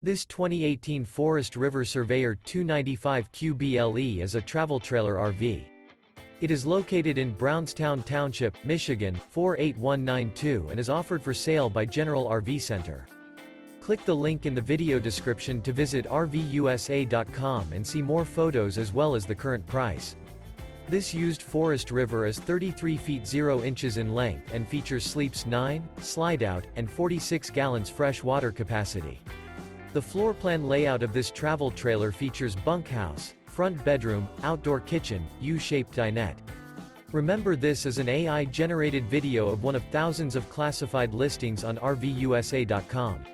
This 2018 Forest River Surveyor 295 QBLE is a travel trailer RV. It is located in Brownstown Township, Michigan, 48192 and is offered for sale by General RV Center. Click the link in the video description to visit RVUSA.com and see more photos as well as the current price. This used Forest River is 33 feet 0 inches in length and features sleeps 9, Slideout, and 46 gallons fresh water capacity. The floor plan layout of this travel trailer features bunkhouse, front bedroom, outdoor kitchen, U-shaped dinette. Remember, this is an AI-generated video of one of thousands of classified listings on RVUSA.com.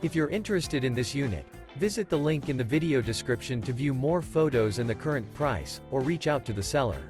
If you're interested in this unit, visit the link in the video description to view more photos and the current price, or reach out to the seller.